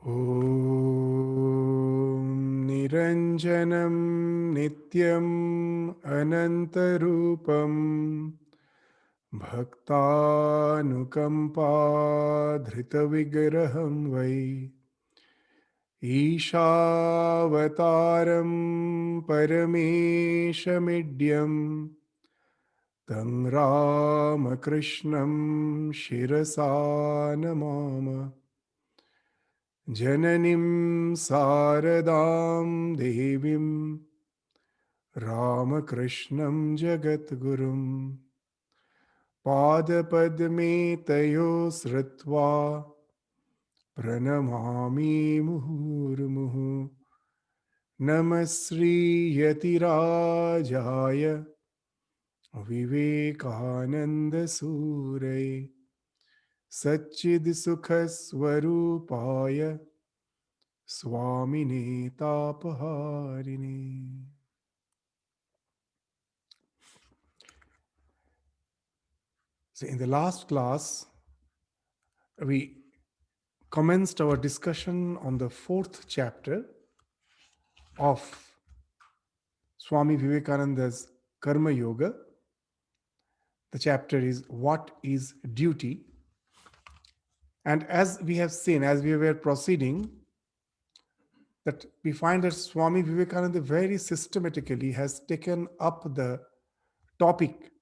Om Niranjanam Nityam Anantarupam Bhaktanukampa Dhritavigraham Vai Ishavataram Parameshamidhyam Tang Ramakrishnam Shirasa Namama Jananim Saradam Devim Ramakrishnam Jagatgurum Padapadme Tayo Sritva Pranamami Muhurmuhu Namasri Yatirajaya Vivekananda Suray Satchid Sukhaswarupaya Swami Tapaharini. So, in the last class, we commenced our discussion on the fourth chapter of Swami Vivekananda's Karma Yoga. The chapter is What is Duty? And as we have seen, as we were proceeding, that we find that Swami Vivekananda very systematically has taken up the topic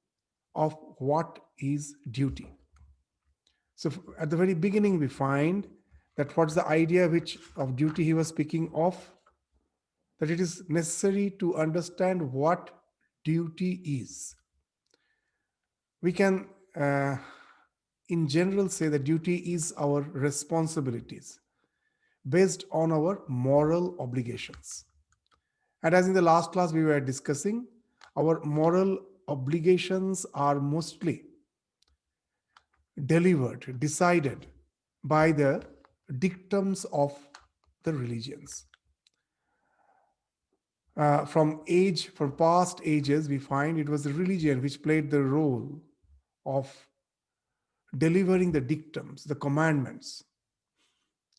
of what is duty. So at the very beginning, we find that what's the idea which of duty he was speaking of, that it is necessary to understand what duty is. We can, in general, say that duty is our responsibilities based on our moral obligations. And as in the last class we were discussing, our moral obligations are mostly delivered, decided by the dictums of the religions. From past ages, we find it was the religion which played the role of delivering the dictums, the commandments.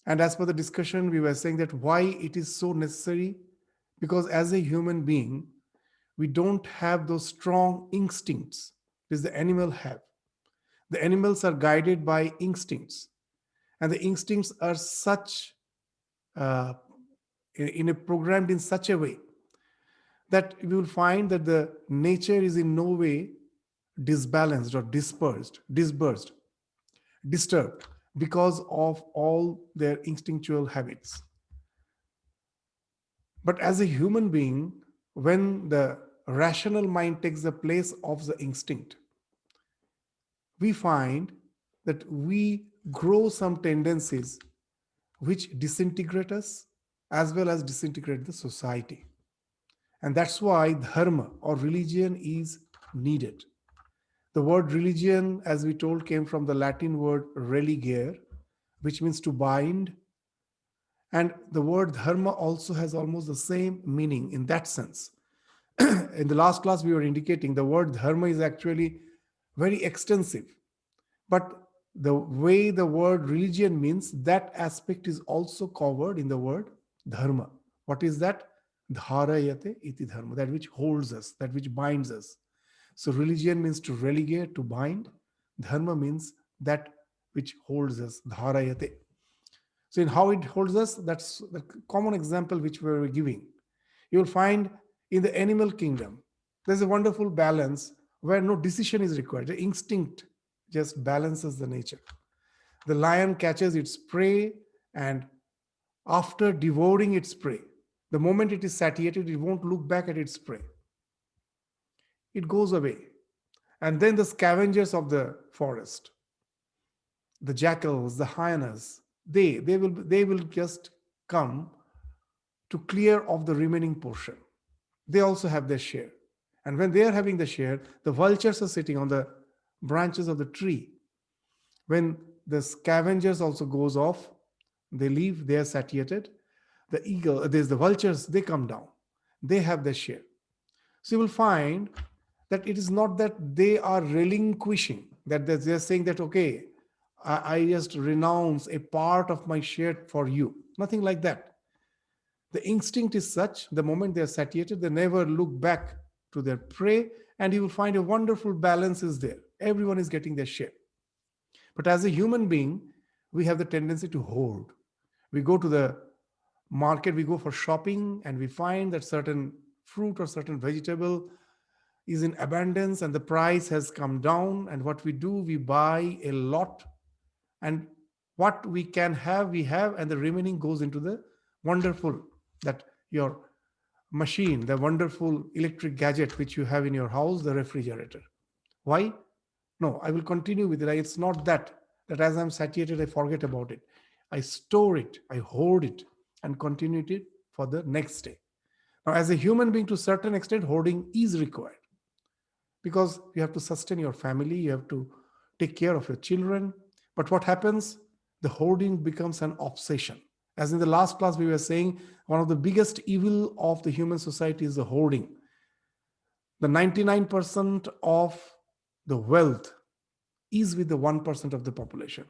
And as per the discussion, we were saying that why it is so necessary, because as a human being, we don't have those strong instincts which the animal have. The animals are guided by instincts, and the instincts are programmed in such a way that we will find that the nature is in no way disbalanced or disbursed, disturbed because of all their instinctual habits. But as a human being, when the rational mind takes the place of the instinct, we find that we grow some tendencies which disintegrate us as well as disintegrate the society. And that's why dharma or religion is needed. The word religion, as we told, came from the Latin word religare, which means to bind. And the word dharma also has almost the same meaning in that sense. In the last class, we were indicating the word dharma is actually very extensive. But the way the word religion means, that aspect is also covered in the word dharma. What is that? Dharayate iti dharma, that which holds us, that which binds us. So religion means to relegate, to bind. Dharma means that which holds us, dharayate. So in how it holds us, that's the common example which we were giving. You will find in the animal kingdom, there's a wonderful balance where no decision is required. The instinct just balances the nature. The lion catches its prey, and after devouring its prey, the moment it is satiated, it won't look back at its prey. It goes away. And then the scavengers of the forest, the jackals, the hyenas, they will just come to clear off the remaining portion. They also have their share. And when they are having the share, the vultures are sitting on the branches of the tree. When the scavengers also goes off, they leave, they are satiated. The eagle, there's the vultures, they come down. They have their share. So you will find that it is not that they are relinquishing, that they're saying that, okay, I just renounce a part of my share for you. Nothing like that. The instinct is such, the moment they are satiated, they never look back to their prey, and you will find a wonderful balance is there. Everyone is getting their share. But as a human being, we have the tendency to hoard. We go to the market, we go for shopping, and we find that certain fruit or certain vegetable is in abundance and the price has come down. And what we do, we buy a lot, and what we can have, we have, and the remaining goes into the wonderful, that your machine, the wonderful electric gadget which you have in your house, the refrigerator. Why? No, I will continue with it. It's not that as I'm satiated, I forget about it. I store it, I hoard it, and continue it for the next day. Now, as a human being, to a certain extent, hoarding is required because you have to sustain your family, you have to take care of your children. But what happens? The hoarding becomes an obsession. As in the last class, we were saying one of the biggest evil of the human society is the hoarding. The 99% of the wealth is with the 1% of the population.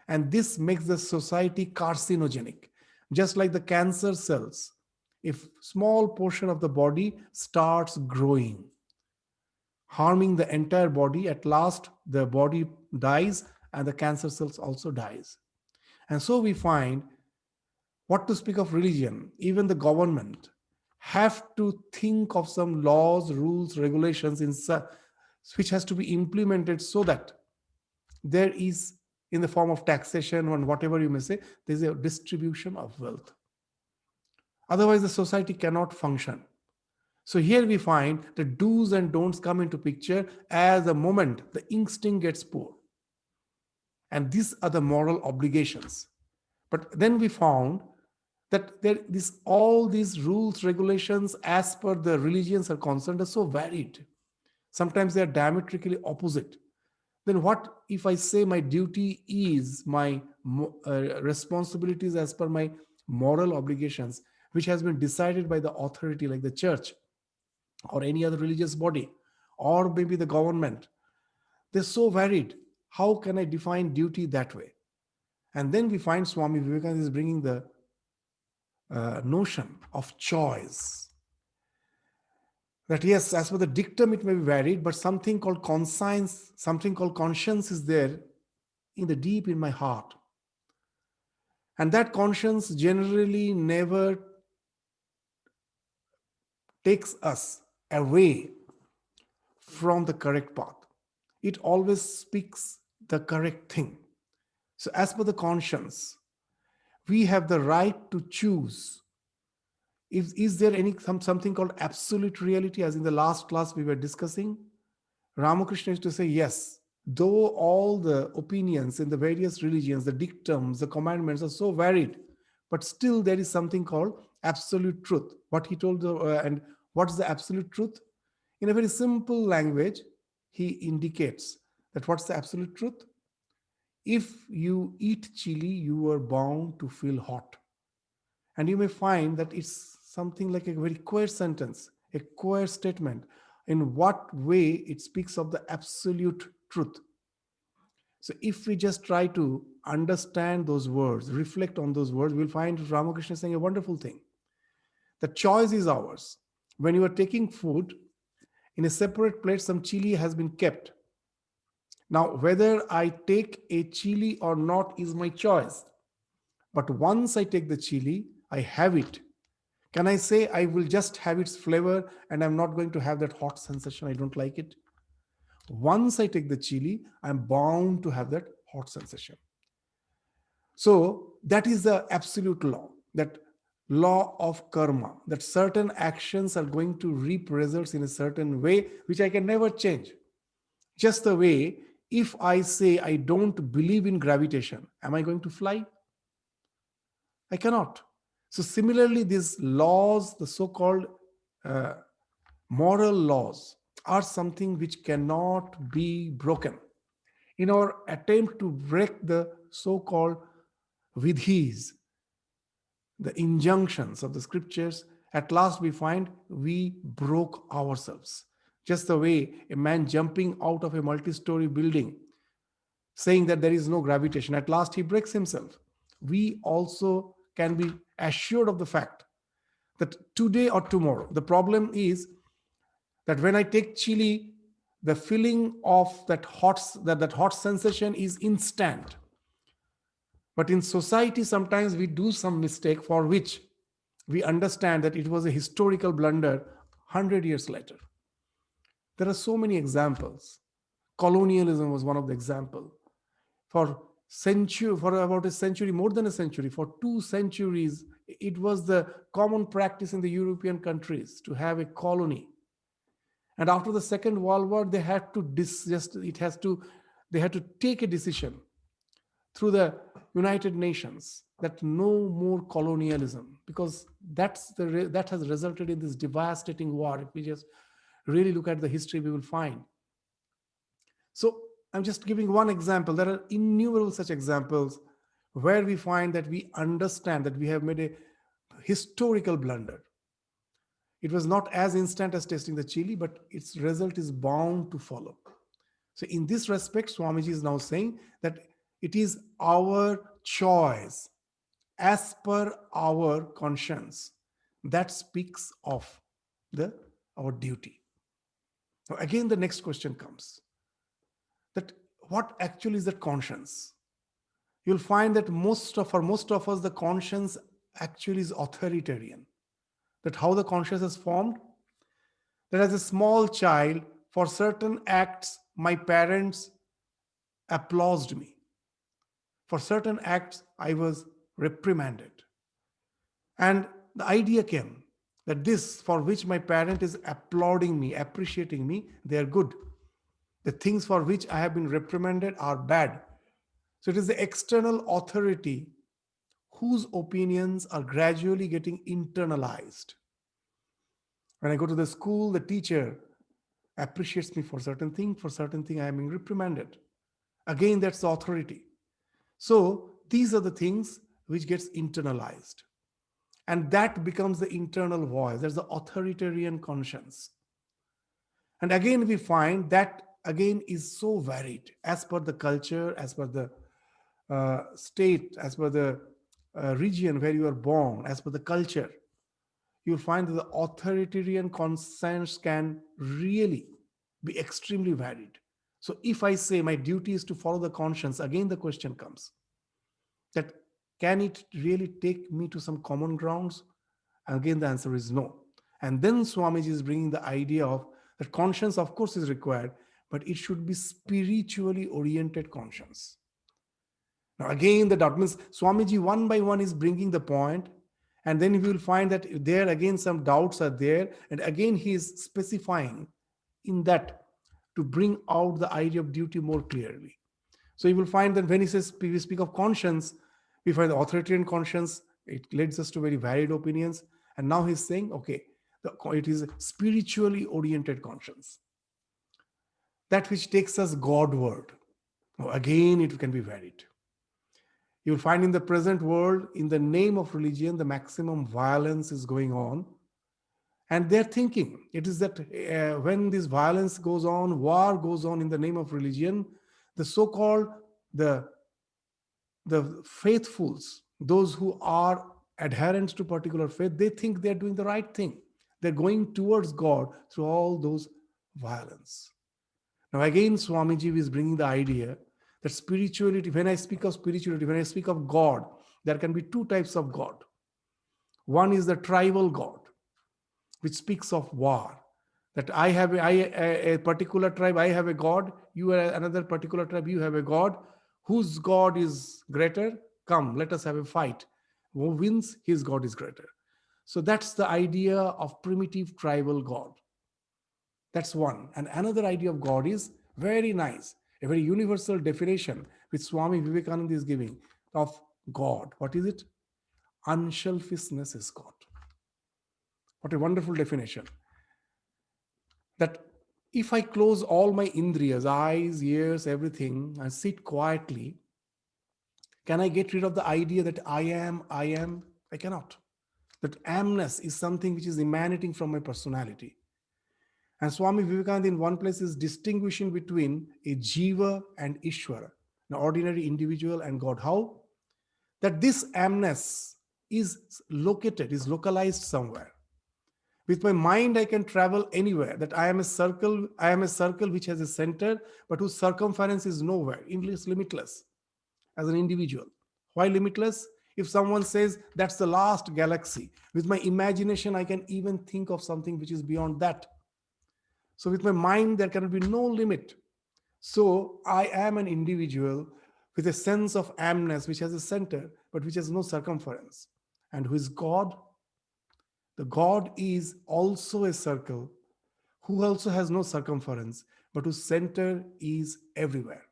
And this makes the society carcinogenic. Just like the cancer cells, if small portion of the body starts growing, harming the entire body, at last the body dies and the cancer cells also dies. And so we find, what to speak of religion, even the government have to think of some laws, rules, regulations which has to be implemented so that there is, in the form of taxation or whatever you may say, there is a distribution of wealth. Otherwise the society cannot function. So here we find the do's and don'ts come into picture as the moment the instinct gets poor. And these are the moral obligations. But then we found that all these rules, regulations, as per the religions are concerned, are so varied. Sometimes they are diametrically opposite. Then what if I say my duty is my responsibilities as per my moral obligations, which has been decided by the authority like the church or any other religious body or maybe the government? They're so varied. How can I define duty that way? And then we find Swami Vivekananda is bringing the notion of choice. That yes, as per the dictum, it may be varied, but something called conscience, something called conscience is there in the deep in my heart. And that conscience generally never takes us away from the correct path. It always speaks the correct thing. So as per the conscience, we have the right to choose. Is there something called absolute reality, as in the last class we were discussing? Ramakrishna used to say, yes, though all the opinions in the various religions, the dictums, the commandments are so varied, but still there is something called absolute truth. What he told, and what's the absolute truth? In a very simple language, he indicates that what's the absolute truth? If you eat chili, you are bound to feel hot. And you may find that it's something like a very queer sentence, a queer statement. In what way it speaks of the absolute truth. So if we just try to understand those words, reflect on those words, we'll find Ramakrishna saying a wonderful thing. The choice is ours. When you are taking food, in a separate plate, some chili has been kept. Now, whether I take a chili or not is my choice. But once I take the chili, I have it. Can I say I will just have its flavor and I'm not going to have that hot sensation? I don't like it. Once I take the chili, I'm bound to have that hot sensation. So that is the absolute law, that law of karma, that certain actions are going to reap results in a certain way, which I can never change. Just the way, if I say I don't believe in gravitation, am I going to fly? I cannot. So similarly, these laws, the so-called uh, moral laws, are something which cannot be broken. In our attempt to break the so-called vidhis, the injunctions of the scriptures, at last we find we broke ourselves. Just the way a man jumping out of a multi-story building saying that there is no gravitation. At last, he breaks himself. We also can be assured of the fact that today or tomorrow, the problem is that when I take chili, the feeling of that hot sensation is instant. But in society, sometimes we do some mistake for which we understand that it was a historical blunder 100 years later. There are so many examples. Colonialism was one of the examples. For about a century, more than a century, for 2 centuries, it was the common practice in the European countries to have a colony. And after the Second World War, they had to they had to take a decision through the United Nations that no more colonialism, because that has resulted in this devastating war. If we just really look at the history, we will find. So I'm just giving one example. There are innumerable such examples where we find that we understand that we have made a historical blunder. It was not as instant as tasting the chili, but its result is bound to follow. So, in this respect, Swamiji is now saying that it is our choice as per our conscience that speaks of our duty. Now, again, the next question comes that what actually is that conscience? You'll find that for most of us, the conscience actually is authoritarian. That how the conscience is formed? That as a small child, for certain acts, my parents applauded me. For certain acts, I was reprimanded. And the idea came that this for which my parent is applauding me, appreciating me, they are good. The things for which I have been reprimanded are bad. So it is the external authority whose opinions are gradually getting internalized. When I go to the school, the teacher appreciates me for certain thing I am being reprimanded. Again, that's the authority. So these are the things which gets internalized. And that becomes the internal voice. There's the authoritarian conscience. And again, we find that again is so varied as per the culture, as per the state, as per the region where you are born, as per the culture. You'll find that the authoritarian conscience can really be extremely varied. So if I say my duty is to follow the conscience, again the question comes that can it really take me to some common grounds? And again, the answer is no. And then Swamiji is bringing the idea of that conscience, of course, is required, but it should be spiritually oriented conscience. Now, again, the doubt means Swamiji one by one is bringing the point, and then you will find that there again some doubts are there, and again he is specifying in that to bring out the idea of duty more clearly. So you will find that when he says we speak of conscience, we find the authoritarian conscience. It leads us to very varied opinions. And now he's saying, okay, it is a spiritually oriented conscience. That which takes us Godward. Now, again, it can be varied. You will find in the present world, in the name of religion, the maximum violence is going on. And they're thinking, it is that when this violence goes on, war goes on in the name of religion, the so-called the faithfuls, those who are adherents to particular faith, they think they're doing the right thing. They're going towards God through all those violence. Now again, Swamiji is bringing the idea that spirituality, when I speak of spirituality, when I speak of God, there can be two types of God. One is the tribal God, which speaks of war. That I have a particular tribe, I have a God, you are another particular tribe, you have a God. Whose God is greater? Come, let us have a fight. Who wins, his God is greater. So that's the idea of primitive tribal God. That's one. And another idea of God is very nice, a very universal definition which Swami Vivekananda is giving of God. What is it? Unselfishness is God. What a wonderful definition. That if I close all my indriyas, eyes, ears, everything, and sit quietly, can I get rid of the idea that I am? I cannot. That amness is something which is emanating from my personality. And Swami Vivekananda in one place is distinguishing between a jiva and Ishvara. an ordinary individual and God. How? That this amness is located, is localized somewhere. With my mind, I can travel anywhere. That I am a circle which has a center, but whose circumference is nowhere. It's limitless as an individual. Why limitless? If someone says that's the last galaxy, with my imagination, I can even think of something which is beyond that. So with my mind, there cannot be no limit. So I am an individual with a sense of amness, which has a center, but which has no circumference. And who is God? The God is also a circle, who also has no circumference, but whose center is everywhere.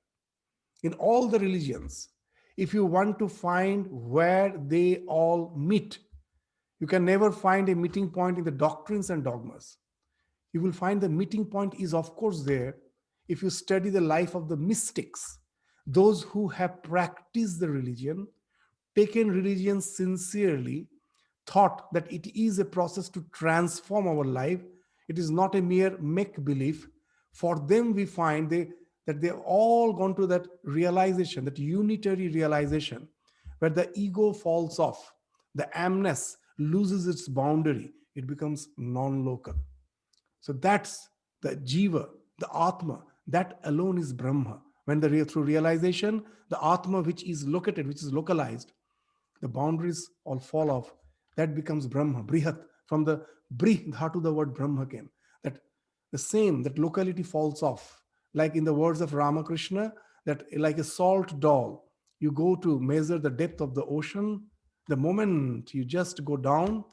In all the religions, if you want to find where they all meet, you can never find a meeting point in the doctrines and dogmas. You will find the meeting point is, of course, there if you study the life of the mystics, those who have practiced the religion, taken religion sincerely, thought that it is a process to transform our life. It is not a mere make believe. For them, we find that they have all gone to that realization, that unitary realization, where the ego falls off, the amness loses its boundary, it becomes non local. So that's the jiva, the atma, that alone is Brahma. When through realization, the atma which is located, which is localized, the boundaries all fall off. That becomes Brahma, Brihat. From the Brih dhatu, the word Brahma came. That the same, that locality falls off. Like in the words of Ramakrishna, that like a salt doll, you go to measure the depth of the ocean. The moment you just go down,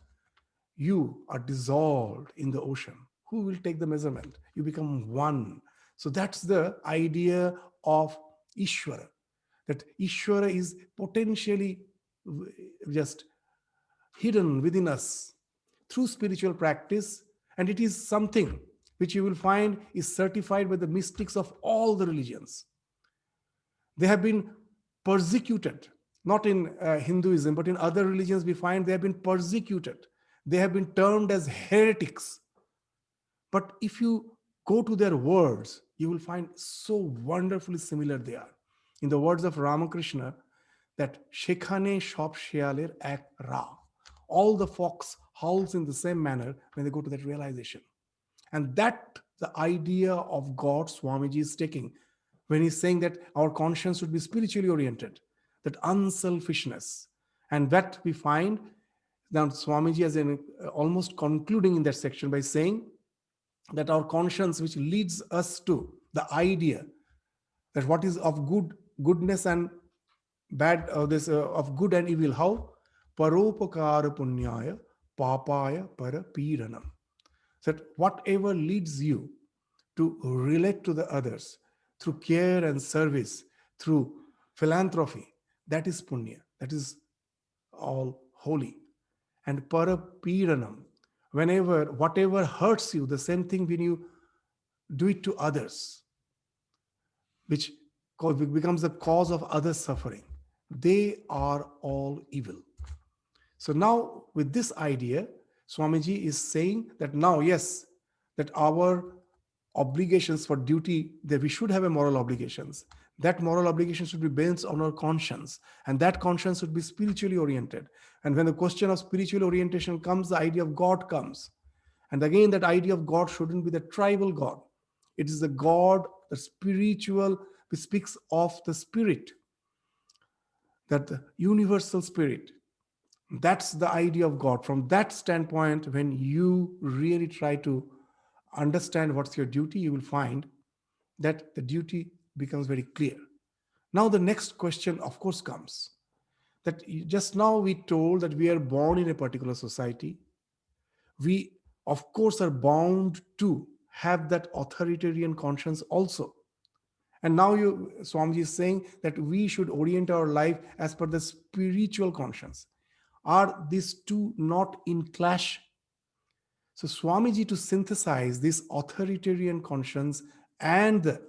you are dissolved in the ocean. Who will take the measurement? You become one. So that's the idea of Ishvara. That Ishvara is potentially just hidden within us through spiritual practice, and it is something which you will find is certified by the mystics of all the religions. They have been persecuted, not in Hinduism, but in other religions, we find they have been persecuted. They have been termed as heretics. But if you go to their words, you will find so wonderfully similar they are. In the words of Ramakrishna, that Shekhane Shop Shealer Ek Ra. All the fox howls in the same manner when they go to that realization. And that the idea of God Swamiji is taking when he's saying that our conscience should be spiritually oriented, that unselfishness. And that we find now Swamiji is almost concluding in that section by saying that our conscience, which leads us to the idea that what is of goodness and bad, this of good and evil, how? Paropakara punyaya papaya para piranam. That whatever leads you to relate to the others through care and service, through philanthropy, that is punya, that is all holy. And parapiranam, whenever, whatever hurts you, the same thing when you do it to others, which becomes the cause of others' suffering, they are all evil. So now, with this idea, Swamiji is saying that now, yes, that our obligations for duty, that we should have a moral obligations. That moral obligation should be based on our conscience, and that conscience should be spiritually oriented. And when the question of spiritual orientation comes, the idea of God comes. And again, that idea of God shouldn't be the tribal God. It is the God, the spiritual, which speaks of the spirit, that the universal spirit. That's the idea of God. From that standpoint, when you really try to understand what's your duty, you will find that the duty becomes very clear. Now, the next question, of course, comes that just now we told that we are born in a particular society. We, of course, are bound to have that authoritarian conscience also. And now Swamiji is saying that we should orient our life as per the spiritual conscience. Are these two not in clash? So Swamiji, to synthesize this authoritarian conscience and the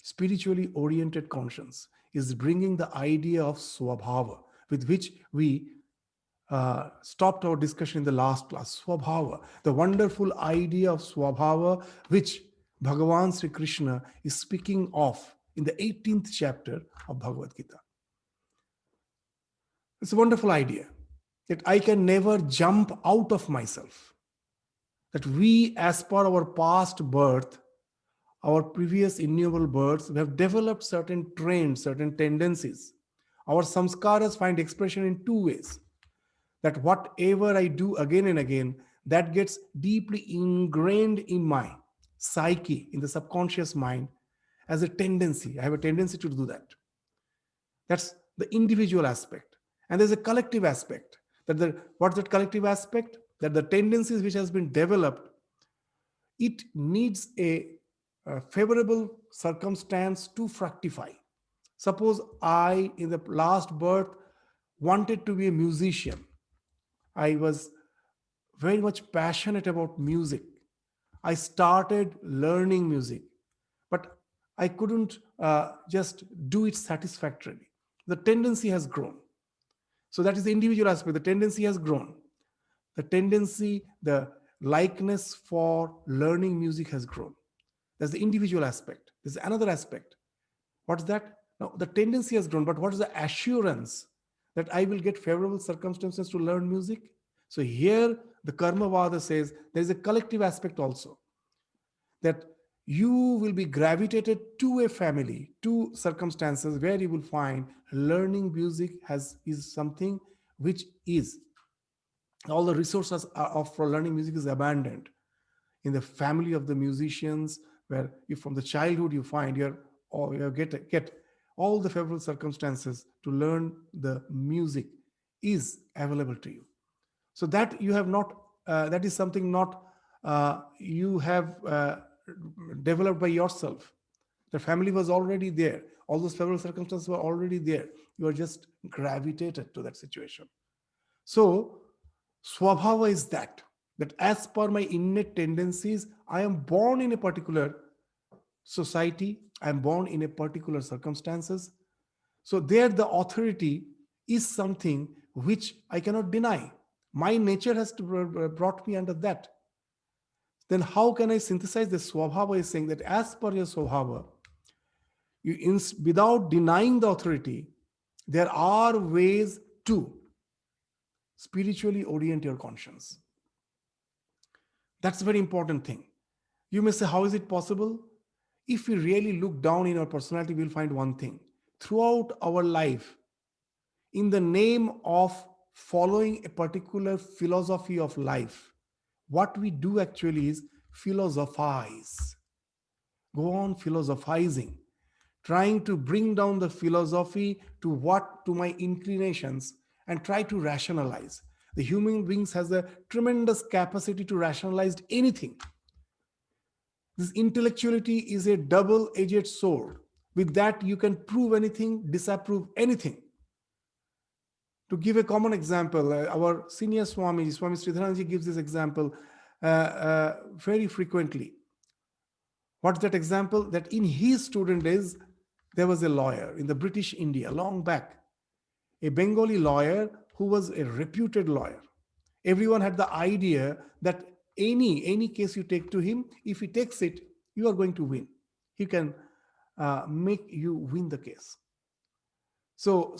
spiritually oriented conscience, is bringing the idea of swabhava, with which we stopped our discussion in the last class. Swabhava, the wonderful idea of swabhava, which Bhagavan Sri Krishna is speaking of in the 18th chapter of Bhagavad Gita. It's a wonderful idea that I can never jump out of myself. That we, as per our past birth, our previous innumerable births, we have developed certain trends, certain tendencies. Our samskaras find expression in two ways. That whatever I do again and again, that gets deeply ingrained in my psyche, in the subconscious mind, as a tendency. I have a tendency to do that. That's the individual aspect. And there's a collective aspect. What's that collective aspect? That the tendencies which has been developed, it needs a favorable circumstance to fructify. Suppose I, in the last birth, wanted to be a musician. I was very much passionate about music. I started learning music, but I couldn't just do it satisfactorily. The tendency has grown. So that is the individual aspect. The tendency has grown. The tendency, the likeness for learning music has grown. That's the individual aspect. There's another aspect. What's that? Now, the tendency has grown, but what is the assurance that I will get favorable circumstances to learn music? So here, the Karma Vada says there is a collective aspect also, that you will be gravitated to a family, to circumstances where you will find learning music is something which is, all the resources for learning music is abundant in the family of the musicians, where you, from the childhood, you find you get all the favorable circumstances to learn the music is available to you. So that you have not, that is something not you have developed by yourself. The family was already there. All those favorable circumstances were already there. You are just gravitated to that situation. So swabhava is that as per my innate tendencies, I am born in a particular society, I am born in a particular circumstances. So there the authority is something which I cannot deny. My nature has brought me under that. Then how can I synthesize the swabhava? Is saying that as per your swabhava, without denying the authority, there are ways to spiritually orient your conscience. That's a very important thing. You may say, how is it possible? If we really look down in our personality, we'll find one thing. Throughout our life, in the name of following a particular philosophy of life, what we do actually is philosophize. Go on philosophizing, trying to bring down the philosophy to my inclinations and try to rationalize. The human beings has a tremendous capacity to rationalize anything. This intellectuality is a double-edged sword. With that, you can prove anything, disapprove anything. To give a common example, our senior Swami Sunishthananda gives this example very frequently. What's that example? That in his student days, there was a lawyer in the British India, long back, a Bengali lawyer who was a reputed lawyer. Everyone had the idea that any case you take to him, if he takes it, you are going to win. He can make you win the case. So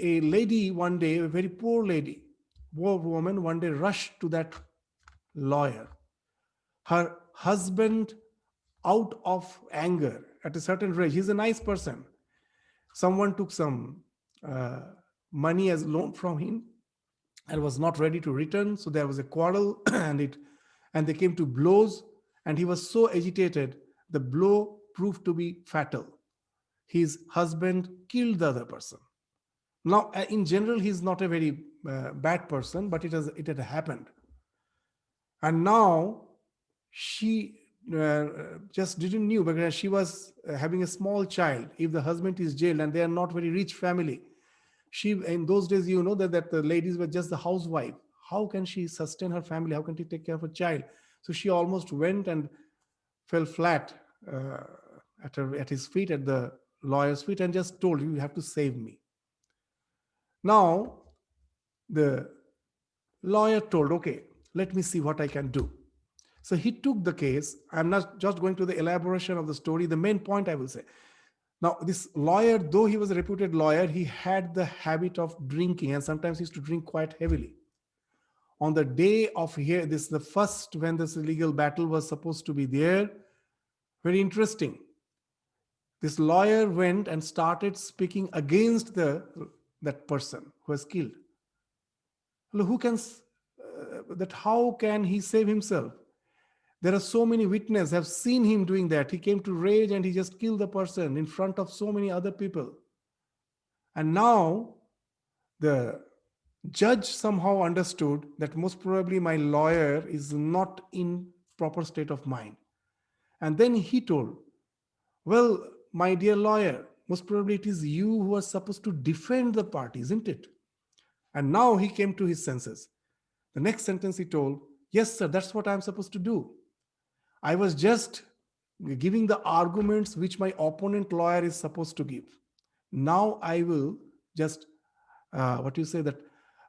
a lady one day, a very poor lady, poor woman, one day rushed to that lawyer. Her husband, out of anger, at a certain rage, he's a nice person. Someone took some money as loan from him and was not ready to return. So there was a quarrel and they came to blows, and he was so agitated, the blow proved to be fatal. His husband killed the other person. Now, in general, he's not a very bad person, but it had happened. And now she just didn't knew, because she was having a small child. If the husband is jailed and they are not very rich family, she, in those days, you know, that the ladies were just the housewife. How can she sustain her family? How can she take care of a child? So she almost went and fell flat at his feet, at the lawyer's feet, and just told, you have to save me. Now the lawyer told, okay, let me see what I can do. So he took the case. I'm not just going to the elaboration of the story. The main point I will say, Now, this lawyer, though he was a reputed lawyer, he had the habit of drinking, and sometimes he used to drink quite heavily. On the day of here, this the first when this legal battle was supposed to be there. Very interesting. This lawyer went and started speaking against the that person who was killed. Who can that? How can he save himself? There are so many witnesses have seen him doing that. He came to rage and he just killed the person in front of so many other people. And now the judge somehow understood that most probably my lawyer is not in proper state of mind. And then he told, well, my dear lawyer, most probably it is you who are supposed to defend the party, isn't it? And now he came to his senses. The next sentence he told, yes, sir, that's what I'm supposed to do. I was just giving the arguments which my opponent lawyer is supposed to give. Now I will just, what you say that,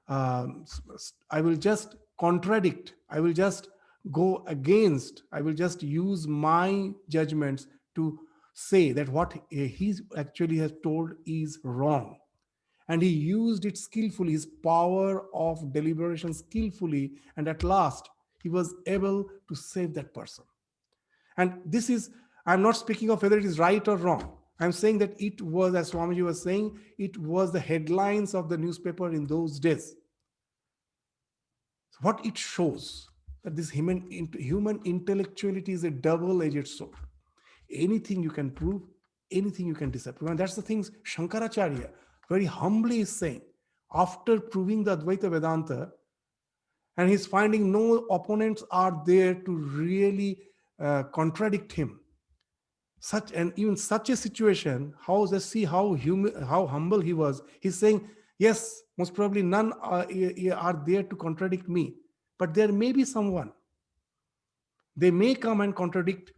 I will just contradict, I will just go against, I will just use my judgments to say that what he actually has told is wrong. And he used it skillfully, his power of deliberation skillfully, and at last he was able to save that person. And this is, I'm not speaking of whether it is right or wrong. I'm saying that it was, as Swamiji was saying, it was the headlines of the newspaper in those days. So what it shows that this human intellectuality is a double-edged sword. Anything you can prove, anything you can disapprove. And that's the things Shankaracharya very humbly is saying. After proving the Advaita Vedanta, and he's finding no opponents are there to really contradict him. Such and even such a situation, how does see how humble he was. He's saying, yes, most probably none are there to contradict me, but there may be someone. They may come and contradict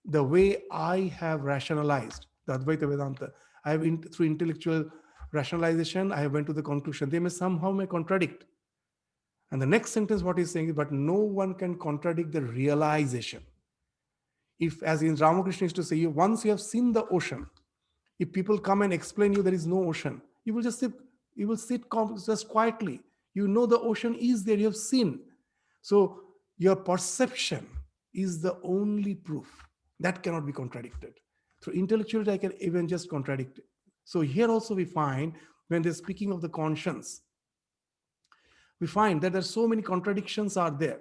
the way I have rationalized the Advaita Vedanta. I have through intellectual rationalization, I have went to the conclusion. They may somehow may contradict. And the next sentence, what he's saying is, but no one can contradict the realization. If, as in Ramakrishna used to say, once you have seen the ocean, if people come and explain you there is no ocean, you will just sit, just quietly. You know the ocean is there, you have seen. So your perception is the only proof that cannot be contradicted. Through intellectuality, I can even just contradict it. So here also we find, when they're speaking of the conscience, we find that there are so many contradictions are there.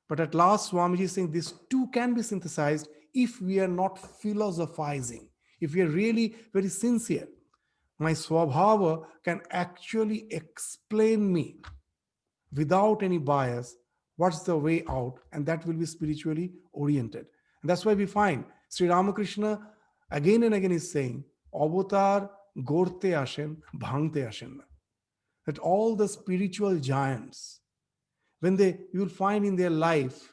But at last, Swamiji is saying these two can be synthesized if we are not philosophizing, if we are really very sincere. My swabhava can actually explain me without any bias what's the way out, and that will be spiritually oriented. And that's why we find Sri Ramakrishna again and again is saying, Avatar gorte ashen, bhangte ashen. That all the spiritual giants, when you will find in their life,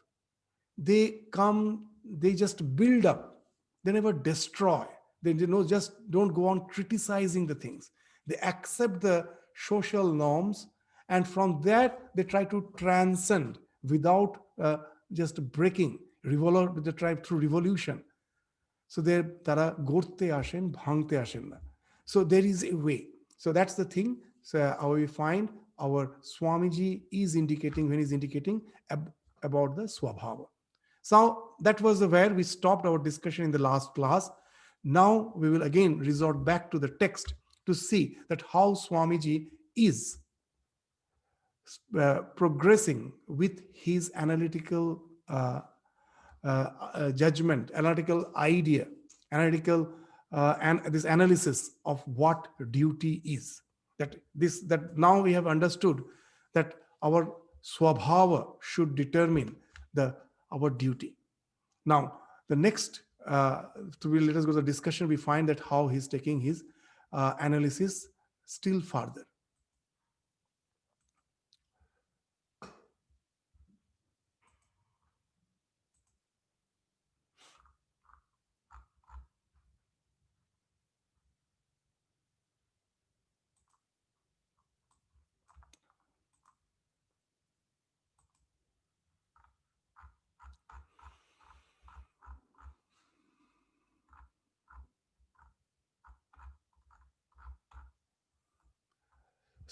they come, they just build up, they never destroy. They just don't go on criticizing the things. They accept the social norms, and from that they try to transcend without just breaking, they try through revolution. So there tara gorte ashen, bhangte ashen. So there is a way. So that's the thing. So how we find our Swamiji is indicating when he's indicating about the swabhava. So that was where we stopped our discussion in the last class. Now we will again resort back to the text to see that how Swamiji is progressing with his analytical judgment, analytical idea, analytical and this analysis of what duty is. That now we have understood that our swabhava should determine the our duty. Now the next, let us go to the discussion. We find that how he's taking his analysis still further.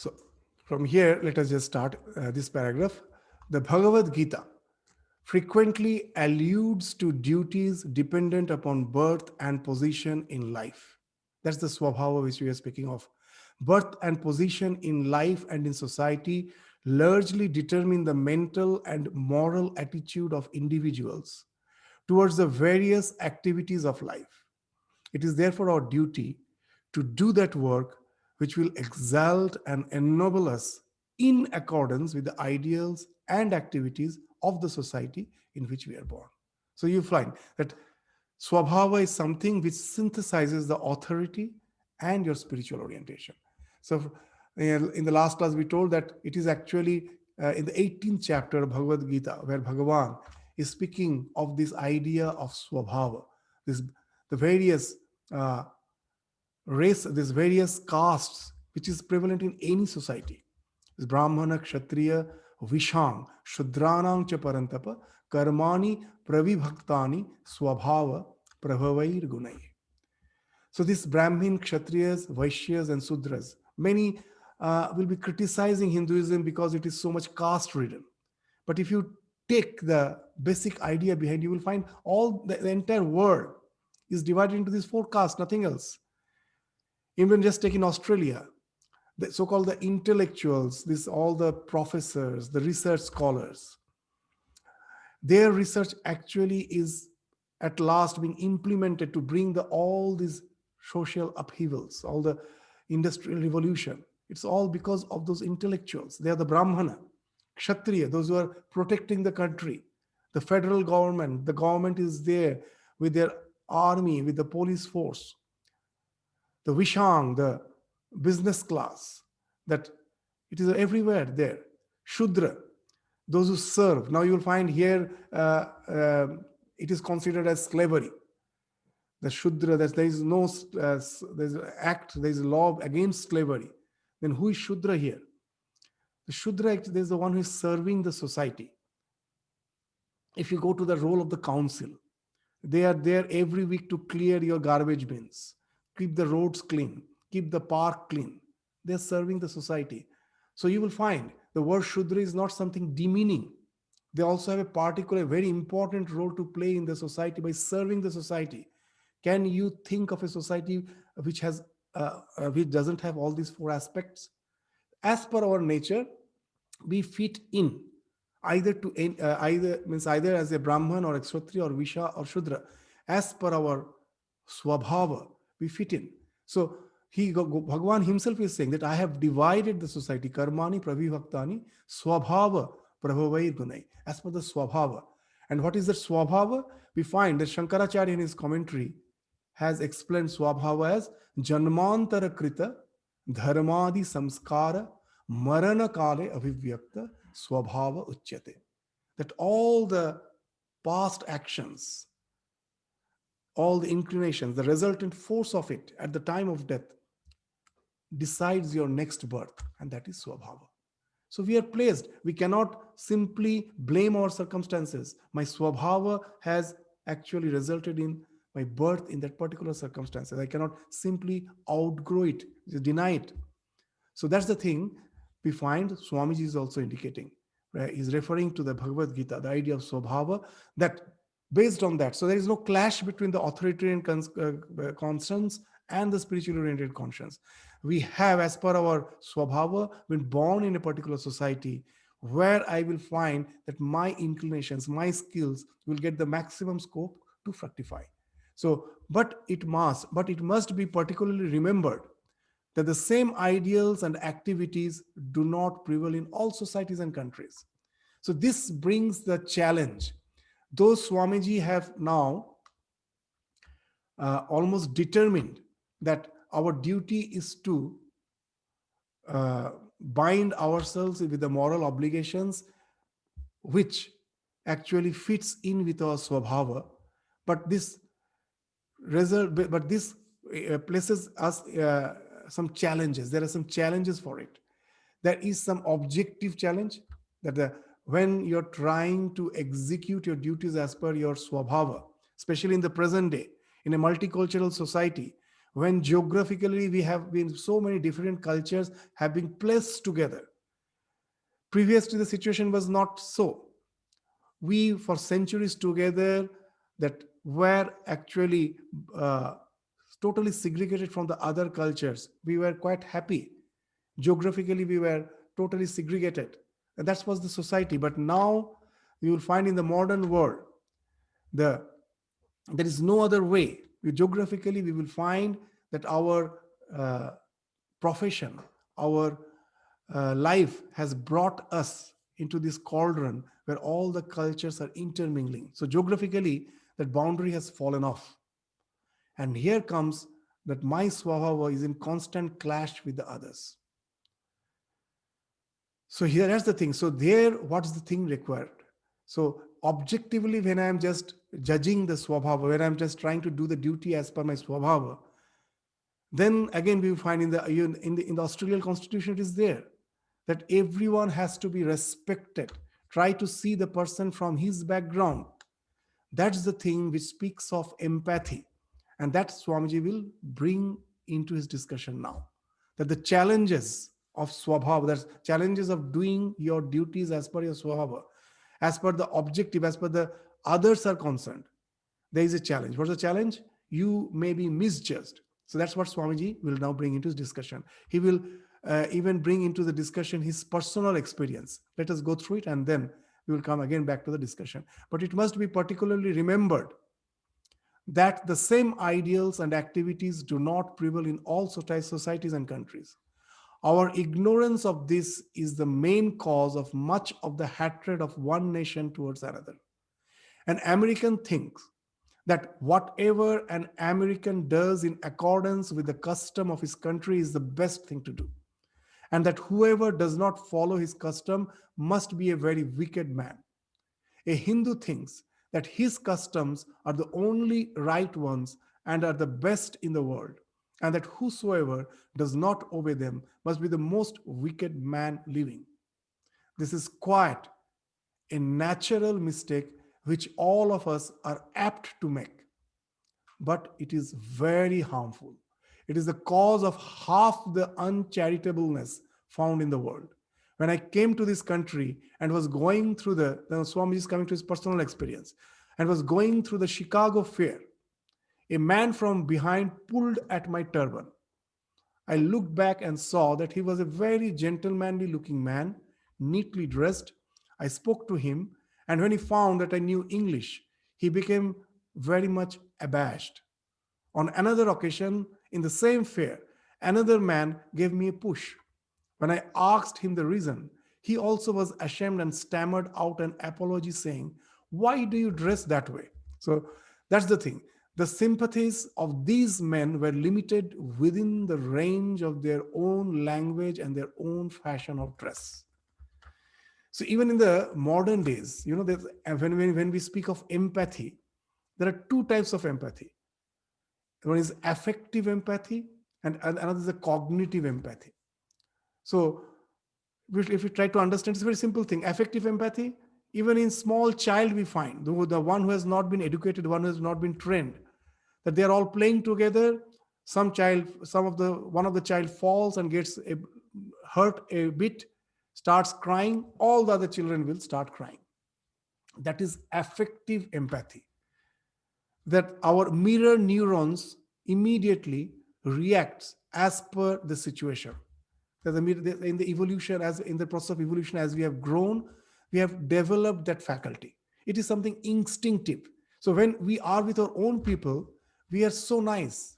So, from here, let us just start this paragraph. The Bhagavad Gita frequently alludes to duties dependent upon birth and position in life. That's the swabhava which we are speaking of. Birth and position in life and in society largely determine the mental and moral attitude of individuals towards the various activities of life. It is therefore our duty to do that work which will exalt and ennoble us in accordance with the ideals and activities of the society in which we are born. So you find that Swabhava is something which synthesizes the authority and your spiritual orientation. So, in the last class, we told that it is actually in the 18th chapter of Bhagavad Gita, where Bhagavan is speaking of this idea of Swabhava, this, the various uh, these various castes which is prevalent in any society. This Brahmana, Kshatriya, Vishang, Shudranang cha parantapa, Karmani pravibhaktani swabhava prabhavair gunai. So this Brahmin, Kshatriyas, Vaishyas and Sudras, many will be criticizing Hinduism because it is so much caste ridden. But if you take the basic idea behind, you will find all the entire world is divided into these four castes, nothing else. Even just take in Australia, the so-called the intellectuals, this all the professors, the research scholars, their research actually is at last being implemented to bring the all these social upheavals, all the industrial revolution. It's all because of those intellectuals. They are the Brahmana, Kshatriya, those who are protecting the country. The federal government, the government is there with their army, with the police force. The Vishang, the business class, that it is everywhere there. Shudra, those who serve. Now you will find here it is considered as slavery. The Shudra, that there is no there's an act, there is a law against slavery. Then who is Shudra here? The Shudra is the one who is serving the society. If you go to the role of the council, they are there every week to clear your garbage bins, keep the roads clean, keep the park clean. They're serving the society. So you will find the word Shudra is not something demeaning. They also have a particular, very important role to play in the society by serving the society. Can you think of a society which has which doesn't have all these four aspects? As per our nature, we fit in either to either means either as a Brahman or a Kshatriya or Visha or Shudra. As per our swabhava, we fit in. So Bhagavan himself is saying that I have divided the society, karmani pravibhaktani swabhava prabhavair gunai, as per the swabhava. And what is the swabhava? We find that Shankaracharya in his commentary has explained swabhava as janmantara krita dharmadi samskara marana kale abhivyakta swabhava uchyate. That all the past actions, all the inclinations, the resultant force of it at the time of death decides your next birth, and that is swabhava. So we are placed. We cannot simply blame our circumstances. My swabhava has actually resulted in my birth in that particular circumstances. I cannot simply outgrow it, deny it. So that's the thing we find Swamiji is also indicating. Right? He's referring to the Bhagavad Gita, the idea of swabhava, that based on that. So there is no clash between the authoritarian conscience and the spiritually oriented conscience. We have, as per our swabhava, been born in a particular society where I will find that my inclinations, my skills will get the maximum scope to fructify. So, but it must be particularly remembered that the same ideals and activities do not prevail in all societies and countries. So this brings the challenge. Though Swamiji have now almost determined that our duty is to bind ourselves with the moral obligations which actually fits in with our swabhava, but this places us some challenges. There are some challenges for it. There is some objective challenge that when you're trying to execute your duties as per your swabhava, especially in the present day, in a multicultural society when geographically we have been so many different cultures have been placed together. Previously, the situation was not so. We, for centuries together, that were actually uh, totally segregated from the other cultures. We were quite happy. Geographically, we were totally segregated. And that was the society. But now you will find in the modern world, the there is no other way. Geographically, we will find that our uh, profession, our life has brought us into this cauldron where all the cultures are intermingling. So geographically, that boundary has fallen off. And here comes that my swabhava is in constant clash with the others. So here, that's the thing. So there, what's the thing required? So objectively, when I'm just judging the swabhava, when I'm just trying to do the duty as per my swabhava, then again we find in the Australian constitution it is there that everyone has to be respected. Try to see the person from his background. That's the thing which speaks of empathy. And that Swamiji will bring into his discussion now. That the challenges of swabhava, that's challenges of doing your duties as per your swabhava, as per the objective, as per the others are concerned, there is a challenge. What's the challenge? You may be misjudged. So that's what Swamiji will now bring into his discussion. He will even bring into the discussion his personal experience. Let us go through it and then we will come again back to the discussion. But it must be particularly remembered that the same ideals and activities do not prevail in all societies and countries. Our ignorance of this is the main cause of much of the hatred of one nation towards another. An American thinks that whatever an American does in accordance with the custom of his country is the best thing to do, and that whoever does not follow his custom must be a very wicked man. A Hindu thinks that his customs are the only right ones and are the best in the world, and that whosoever does not obey them must be the most wicked man living. This is quite a natural mistake which all of us are apt to make, but it is very harmful. It is the cause of half the uncharitableness found in the world. When I came to this country and was going through the Swami is coming to his personal experience, and was going through the Chicago fair, a man from behind pulled at my turban. I looked back and saw that he was a very gentlemanly looking man, neatly dressed. I spoke to him, and when he found that I knew English, he became very much abashed. On another occasion, in the same fair, another man gave me a push. When I asked him the reason, he also was ashamed and stammered out an apology saying, "Why do you dress that way?" So that's the thing. The sympathies of these men were limited within the range of their own language and their own fashion of dress. So even in the modern days, when we speak of empathy, there are two types of empathy. One is affective empathy, and another is a cognitive empathy. So if we try to understand, it's a very simple thing. Affective empathy, even in small child, we find the one who has not been educated, one who has not been trained, that they are all playing together. One of the child falls and gets hurt a bit, starts crying. All the other children will start crying. That is affective empathy. That our mirror neurons immediately reacts as per the situation. That in the evolution, as in the process of evolution, as we have grown, we have developed that faculty. It is something instinctive. So when we are with our own people, we are so nice.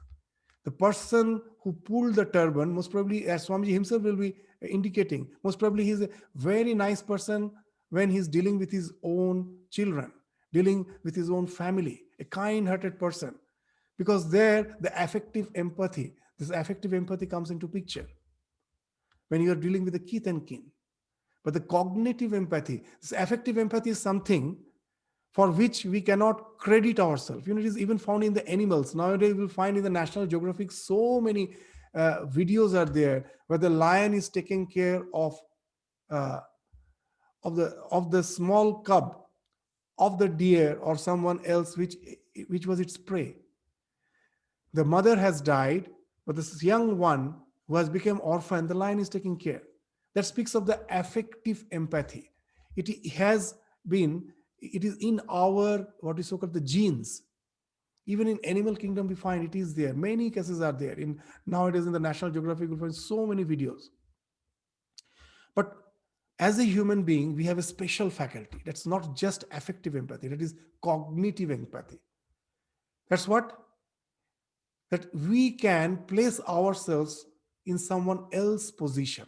The person who pulled the turban, most probably, as Swamiji himself will be indicating, most probably he's a very nice person when he's dealing with his own children, dealing with his own family, a kind-hearted person. Because there, this affective empathy comes into picture when you are dealing with the kith and kin. But the cognitive empathy, this affective empathy is something for which we cannot credit ourselves. It is even found in the animals. Nowadays, you will find in the National Geographic so many videos are there where the lion is taking care uh, of the small cub of the deer or someone else which was its prey. The mother has died, but this young one who has become orphan, the lion is taking care. That speaks of the affective empathy. It has been, it is in our, what is so called the genes. Even in animal kingdom, we find it is there. Many cases are there. In nowadays in the National Geographic, we find so many videos. But as a human being, we have a special faculty. That's not just affective empathy, that is cognitive empathy. That's what, that we can place ourselves in someone else's position.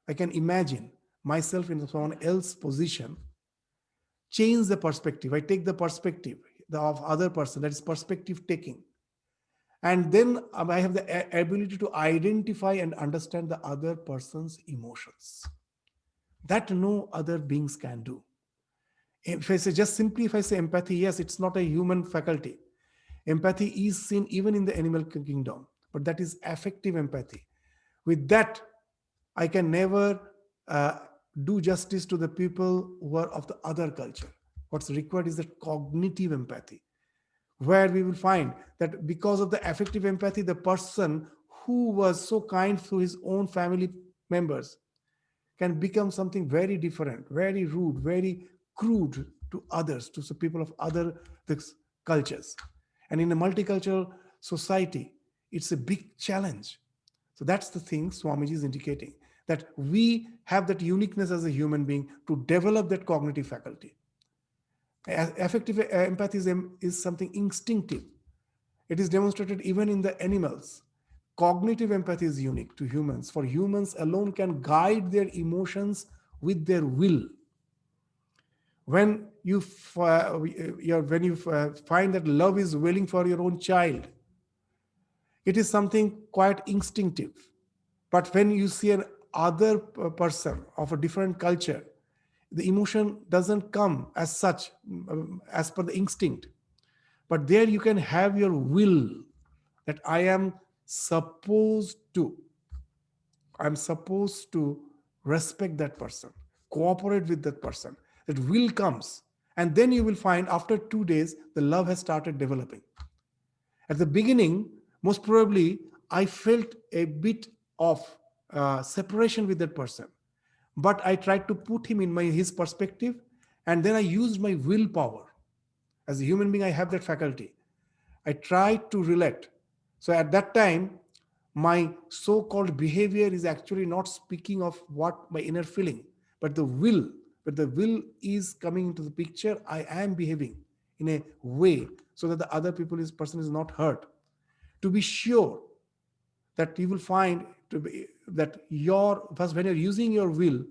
I can imagine myself in someone else's position, change the perspective. I take the perspective of other person, that is perspective taking. And then I have the ability to identify and understand the other person's emotions. That no other beings can do. If I say just simply, if I say empathy, yes, it's not a human faculty. Empathy is seen even in the animal kingdom, but that is affective empathy. With that, I can never uh, do justice to the people who are of the other culture. What's required is that cognitive empathy, where we will find that because of the affective empathy, the person who was so kind to his own family members can become something very different, very rude, very crude to others, to some people of other cultures. And in a multicultural society, it's a big challenge. So that's the thing Swamiji is indicating, that we have that uniqueness as a human being to develop that cognitive faculty. Affective empathy is something instinctive. It is demonstrated even in the animals. Cognitive empathy is unique to humans, for humans alone can guide their emotions with their will. When you find that love is willing for your own child, it is something quite instinctive. But when you see an other person of a different culture, the emotion doesn't come as such, as per the instinct. But there you can have your will, that supposed to, I'm supposed to respect that person, cooperate with that person. That will comes. And then you will find after 2 days, the love has started developing. At the beginning, most probably, I felt a bit of separation with that person. But I tried to put him in his perspective, and then I used my willpower. As a human being, I have that faculty. I tried to relate. So at that time, my so-called behavior is actually not speaking of what my inner feeling, but the will. But the will is coming into the picture. I am behaving in a way so that the other person is not hurt. To be sure that you will find to be, that your first when you're using your will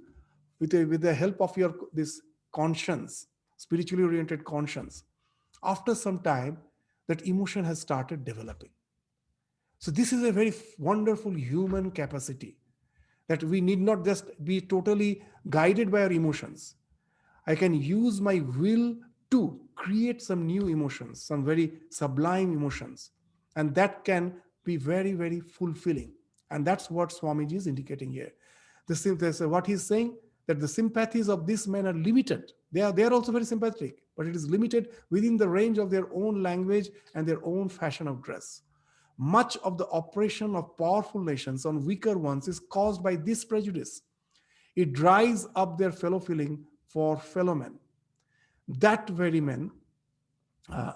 with the help of your this conscience, spiritually oriented conscience, after some time that emotion has started developing. So this is a very wonderful human capacity, that we need not just be totally guided by our emotions. I can use my will to create some new emotions, some very sublime emotions, and that can be very, very fulfilling. And that's what Swamiji is indicating here. What he's saying, that the sympathies of this man are limited. They are also very sympathetic, but it is limited within the range of their own language and their own fashion of dress. Much of the oppression of powerful nations on weaker ones is caused by this prejudice. It dries up their fellow feeling for fellow men. That very man uh,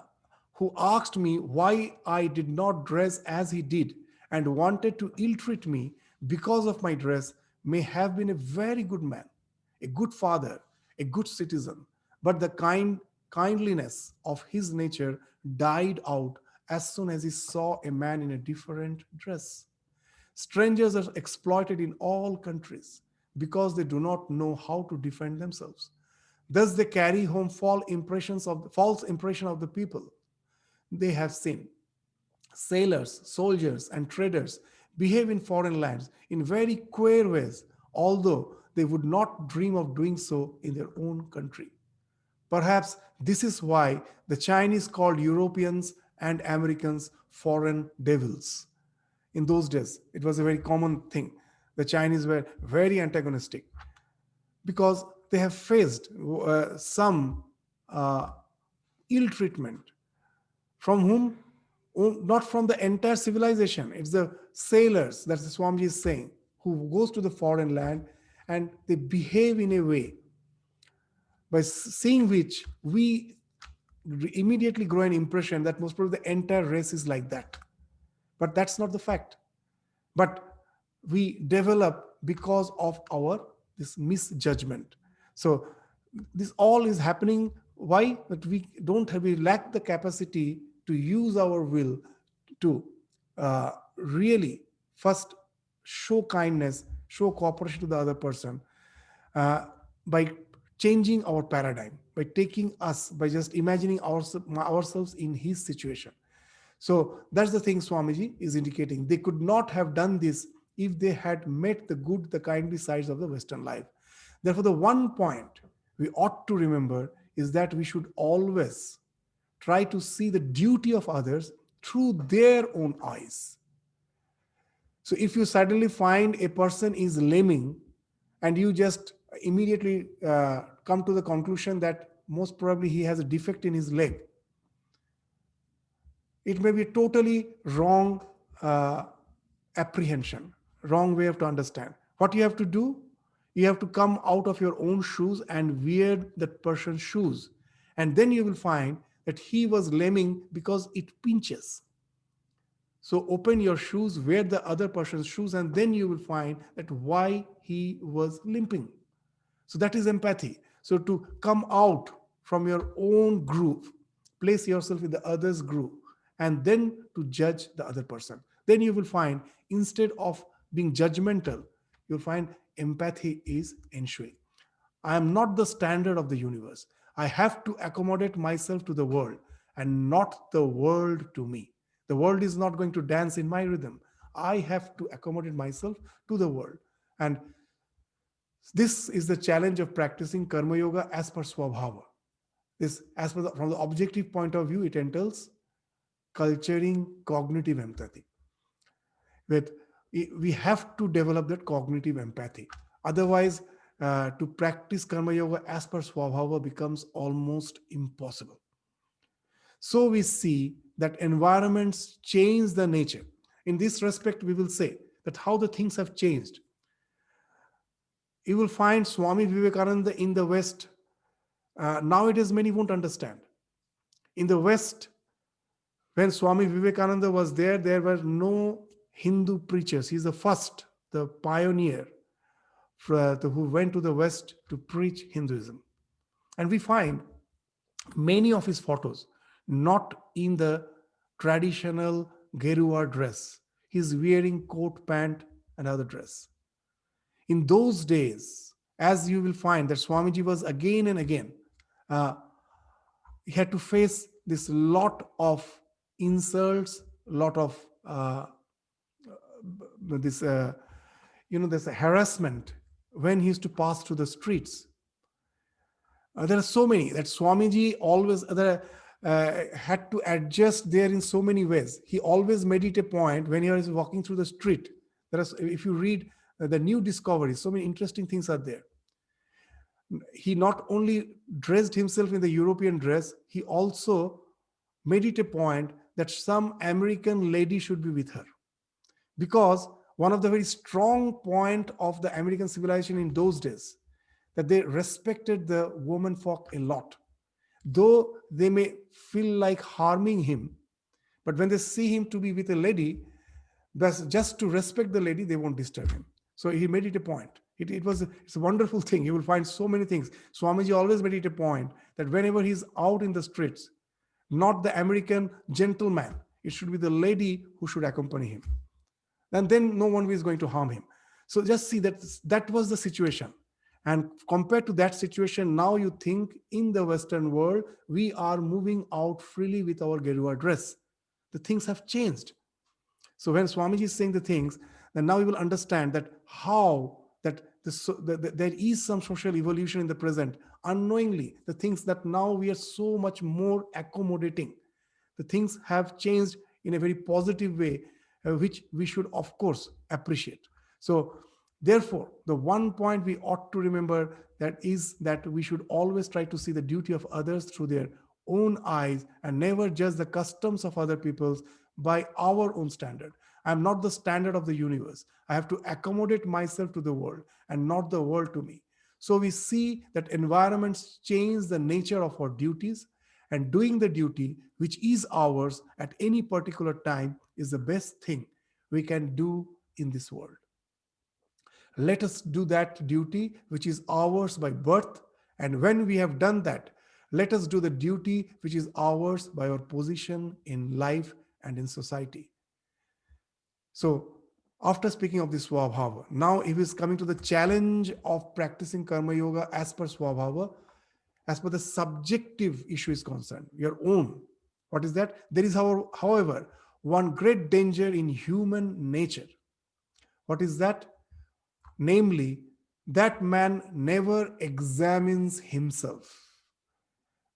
who asked me why I did not dress as he did and wanted to ill treat me because of my dress may have been a very good man, a good father, a good citizen, but the kindliness of his nature died out as soon as he saw a man in a different dress. Strangers are exploited in all countries because they do not know how to defend themselves. Thus, they carry home false impression of the people they have seen. Sailors, soldiers, and traders behave in foreign lands in very queer ways, although they would not dream of doing so in their own country. Perhaps this is why the Chinese called Europeans and Americans foreign devils. In those days, it was a very common thing. The Chinese were very antagonistic because they have faced some uh, ill treatment. From whom? not from the entire civilization. It's the sailors, that's the Swamiji is saying, who goes to the foreign land and they behave in a way by seeing which we immediately grow an impression that most probably the entire race is like that. But that's not the fact. But we develop because of our this misjudgment. So this all is happening. Why? That we lack the capacity to use our will to really first show kindness, show cooperation to the other person, uh, by changing our paradigm, by taking us, by just imagining ourselves in his situation. So that's the thing Swamiji is indicating. They could not have done this if they had met the good, the kindly sides of the Western life. Therefore, the one point we ought to remember is that we should always try to see the duty of others through their own eyes. So if you suddenly find a person is lamenting and you just immediately come to the conclusion that most probably he has a defect in his leg, it may be totally wrong uh, apprehension, wrong way of to understand. What you have to do, you have to come out of your own shoes and wear that person's shoes. And then you will find that he was lamenting because it pinches. So open your shoes, wear the other person's shoes, and then you will find that why he was limping. So that is empathy. So to come out from your own groove, place yourself in the other's groove, and then to judge the other person. Then you will find, instead of being judgmental, you'll find empathy is ensuing. I am not the standard of the universe. I have to accommodate myself to the world and not the world to me. The world is not going to dance in my rhythm. I have to accommodate myself to the world. And this is the challenge of practicing Karma Yoga as per Swabhava. This, as per from the objective point of view, it entails culturing cognitive empathy. With we have to develop that cognitive empathy. Otherwise, to practice Karma Yoga as per Swabhava becomes almost impossible. So we see that environments change the nature. In this respect, we will say that how the things have changed. You will find Swami Vivekananda in the West. Nowadays, many won't understand. In the West, when Swami Vivekananda was there, there were no Hindu preachers. He's the first, the pioneer who went to the West to preach Hinduism. And we find many of his photos not in the traditional Gerua dress. He's wearing coat, pant, and other dress. In those days, as you will find that Swamiji was again and again, uh, he had to face this lot of insults, lot of this, this harassment when he used to pass through the streets. There are so many that Swamiji always had to adjust there in so many ways. He always made it a point when he was walking through the street. If you read the new discoveries, so many interesting things are there. He not only dressed himself in the European dress, he also made it a point that some American lady should be with her. Because one of the very strong point of the American civilization in those days, that they respected the woman folk a lot. Though they may feel like harming him, but when they see him to be with a lady, that's just to respect the lady, they won't disturb him. So he made it a point. It's a wonderful thing. You will find so many things. Swamiji always made it a point that whenever he's out in the streets, not the American gentleman, it should be the lady who should accompany him. And then no one is going to harm him. So just see that was the situation. And compared to that situation, now you think in the Western world, we are moving out freely with our Gerua dress. The things have changed. So when Swamiji is saying the things, then now you will understand that how that there is some social evolution in the present. Unknowingly, the things that now we are so much more accommodating. The things have changed in a very positive way, which we should, of course, appreciate. So therefore, the one point we ought to remember that is that we should always try to see the duty of others through their own eyes and never judge the customs of other peoples by our own standard. I am not the standard of the universe. I have to accommodate myself to the world and not the world to me. So we see that environments change the nature of our duties, and doing the duty which is ours at any particular time is the best thing we can do in this world. Let us do that duty which is ours by birth, and when we have done that, let us do the duty which is ours by our position in life and in society. So, after speaking of the Swabhava, now he is coming to the challenge of practicing Karma Yoga as per Swabhava, as per the subjective issue is concerned, your own. What is that? There is, however, one great danger in human nature. What is that? Namely, that man never examines himself.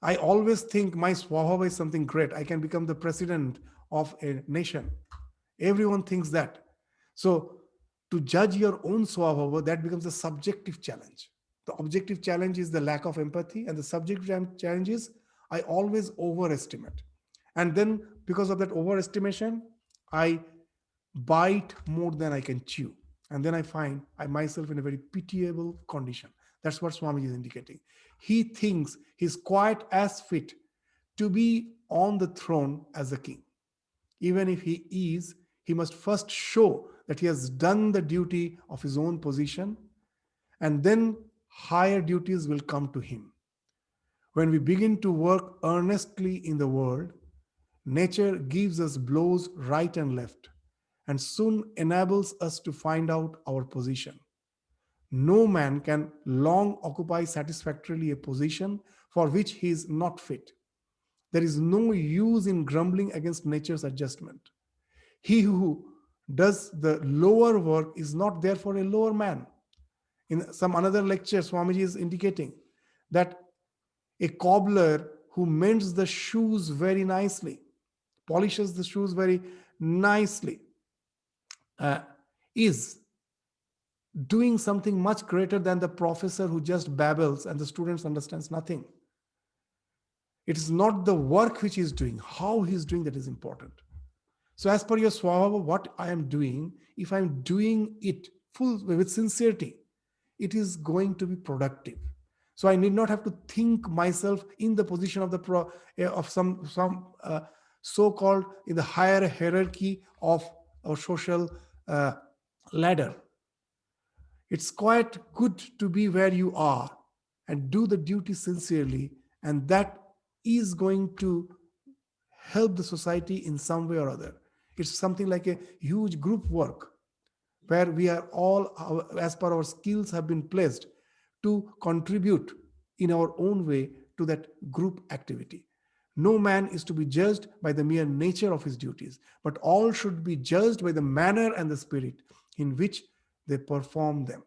I always think my swabhava is something great. I can become the president of a nation. Everyone thinks that. So, to judge your own swabhava, that becomes a subjective challenge. The objective challenge is the lack of empathy, and the subjective challenge is I always overestimate. And then, because of that overestimation, I bite more than I can chew. And then I find I myself in a very pitiable condition. That's what Swami is indicating. He thinks he's quite as fit to be on the throne as a king. Even if he is, he must first show that he has done the duty of his own position, and then higher duties will come to him. When we begin to work earnestly in the world, nature gives us blows right and left and soon enables us to find out our position. No man can long occupy satisfactorily a position for which he is not fit. There is no use in grumbling against nature's adjustment. He who does the lower work is not therefore a lower man. In some another lecture, Swamiji is indicating that a cobbler who mends the shoes very nicely, polishes the shoes very nicely, uh, is doing something much greater than the professor who just babbles and the students understands nothing. It is not the work which he is doing, how he is doing that is important. So as per your swabhava, what I am doing, if I am doing it full with sincerity, it is going to be productive. So I need not have to think myself in the position of of some so-called in the higher hierarchy of our social uh, ladder. It's quite good to be where you are and do the duty sincerely, and that is going to help the society in some way or other. It's something like a huge group work where we are all, as per our skills, have been placed to contribute in our own way to that group activity. No man is to be judged by the mere nature of his duties, but all should be judged by the manner and the spirit in which they perform them.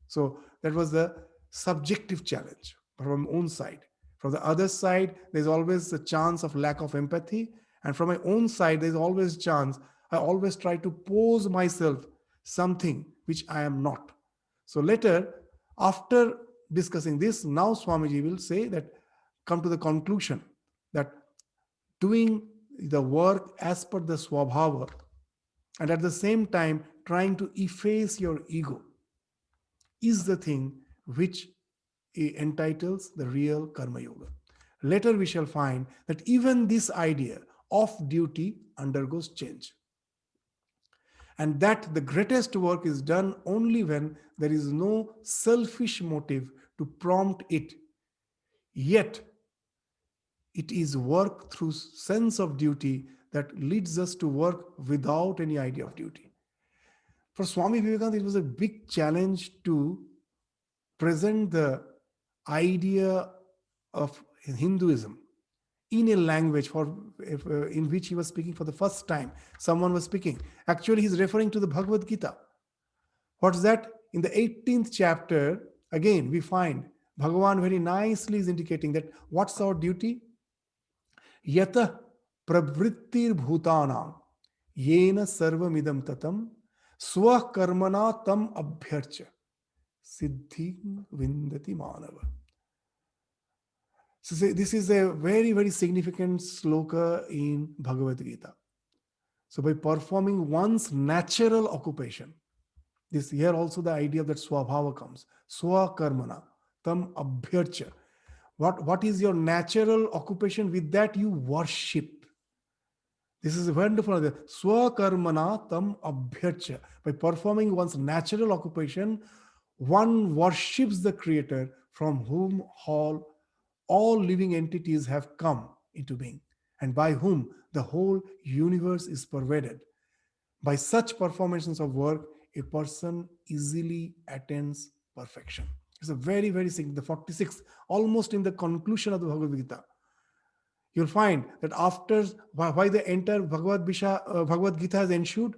So that was the subjective challenge from my own side. From the other side, there's always the chance of lack of empathy. And from my own side, there's always chance. I always try to pose myself something which I am not. So later, after discussing this, now Swamiji will say that come to the conclusion that doing the work as per the swabhava and at the same time trying to efface your ego is the thing which entitles the real karma yoga. Later we shall find that even this idea of duty undergoes change, and that the greatest work is done only when there is no selfish motive to prompt it. Yet it is work through sense of duty that leads us to work without any idea of duty. For Swami Vivekananda, it was a big challenge to present the idea of Hinduism in a language in which he was speaking for the first time. Someone was speaking. Actually, he's referring to the Bhagavad Gita. What's that? In the 18th chapter, again, we find Bhagavan very nicely is indicating that what's our duty? Yata pravrittir bhutanam yena sarvamidam tatam swah karmana tam abhyarcha siddhi vindati manava. So this is a very, very significant sloka in Bhagavad Gita. So by performing one's natural occupation, this here also the idea of that swabhava comes. Swakarmana, tam abhyarcha. What is your natural occupation? With that you worship. This is wonderful. Swakarmana tam abhyarcha. By performing one's natural occupation, one worships the Creator from whom all living entities have come into being and by whom the whole universe is pervaded. By such performances of work, a person easily attains perfection. It's a very, very the 46th, almost in the conclusion of the Bhagavad Gita. You'll find that after why the entire Bhagavad Gita has ensued,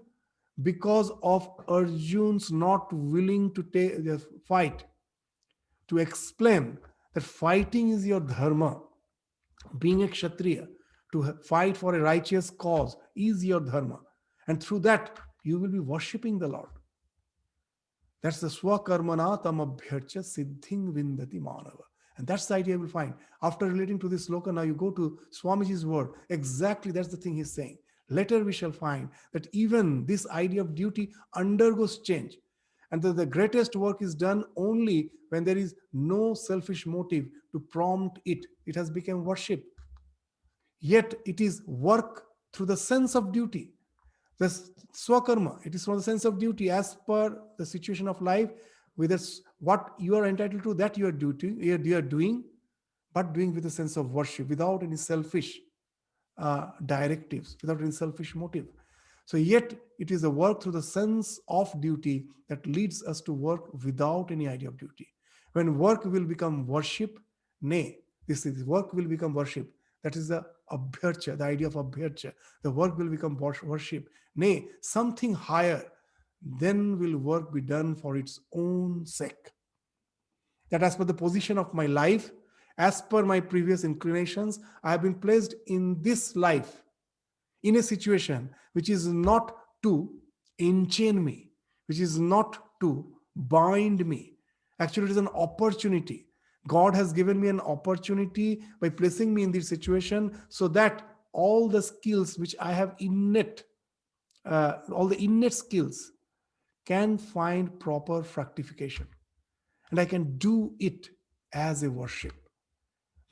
because of Arjun's not willing to take the fight, to explain that fighting is your dharma, being a kshatriya, to fight for a righteous cause is your dharma, and through that you will be worshipping the Lord. That's the swakarmana tamabhyarcha siddhing vindati manava. And that's the idea you will find. After relating to this sloka, now you go to Swamiji's word. Exactly that's the thing he's saying. Later we shall find that even this idea of duty undergoes change. And that the greatest work is done only when there is no selfish motive to prompt it. It has become worship. Yet it is work through the sense of duty. The swakarma, it is from the sense of duty as per the situation of life, whether what you are entitled to, that you are doing, but doing with a sense of worship, without any selfish directives, without any selfish motive. So, yet it is a work through the sense of duty that leads us to work without any idea of duty. When work will become worship, nay, this is work will become worship. That is the abhyarcha, the idea of abhyarcha. The work will become worship. Nay, something higher. Then will work be done for its own sake. That as per the position of my life, as per my previous inclinations, I have been placed in this life in a situation which is not to enchain me, which is not to bind me. Actually, it is an opportunity. God has given me an opportunity by placing me in this situation so that all the skills which I have all the innate skills can find proper fructification. And I can do it as a worship.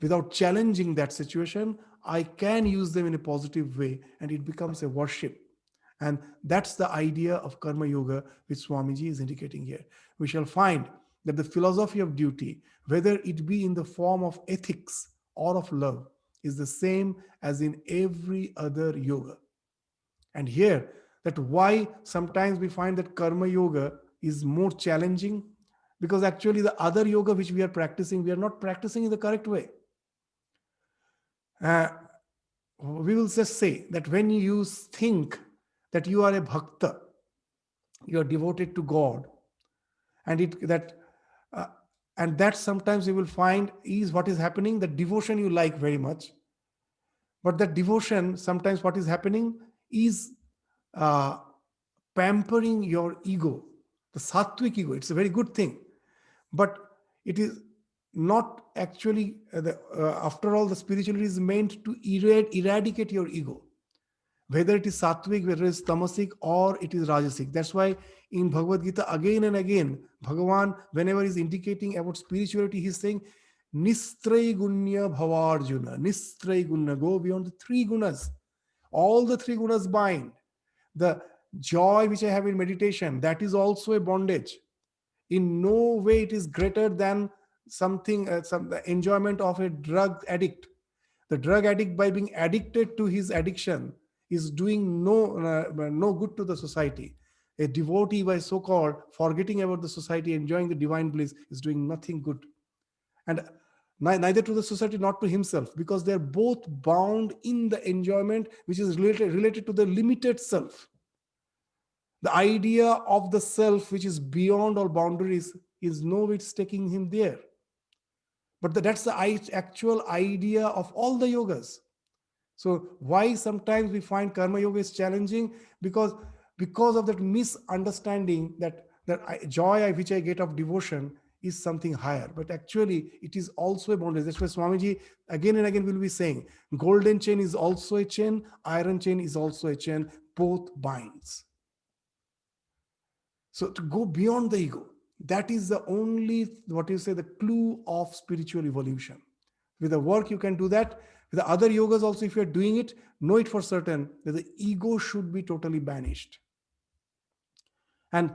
Without challenging that situation, I can use them in a positive way and it becomes a worship. And that's the idea of karma yoga which Swamiji is indicating here. We shall find that the philosophy of duty, whether it be in the form of ethics or of love, is the same as in every other yoga. And here, that why sometimes we find that karma yoga is more challenging, because actually the other yoga which we are practicing, we are not practicing in the correct way. Uh, we will just say that when you think that you are a bhakta, you are devoted to God, and it that uh, and that sometimes you will find is what is happening. The devotion you like very much, but that devotion sometimes what is happening is uh, pampering your ego, the sattvic ego. It's a very good thing, but it is not actually after all the spirituality is meant to eradicate your ego, whether it is sattvic, whether it is tamasic, or it is rajasic. That's why in Bhagavad Gita again and again Bhagavan, whenever he's indicating about spirituality, he's saying nistray gunya bhavarjuna, nistray gunya, go beyond the three gunas. All the three gunas bind. The joy which I have in meditation, that is also a bondage. In no way it is greater than the enjoyment of a drug addict. The drug addict, by being addicted to his addiction, is doing no good to the society. A devotee, by so-called forgetting about the society, enjoying the divine bliss, is doing nothing good, and neither to the society nor to himself, because they are both bound in the enjoyment which is related to the limited self. The idea of the self which is beyond all boundaries is no way it's taking him there. But that's the actual idea of all the yogas. So why sometimes we find karma yoga is challenging? Because of that misunderstanding that joy which I get of devotion is something higher, but actually it is also a boundary. That's why Swamiji again and again will be saying, golden chain is also a chain, iron chain is also a chain, both binds. So to go beyond the ego, that is the only, what you say, the clue of spiritual evolution. With the work you can do that. With the other yogas also, if you're doing it, know it for certain that the ego should be totally banished. And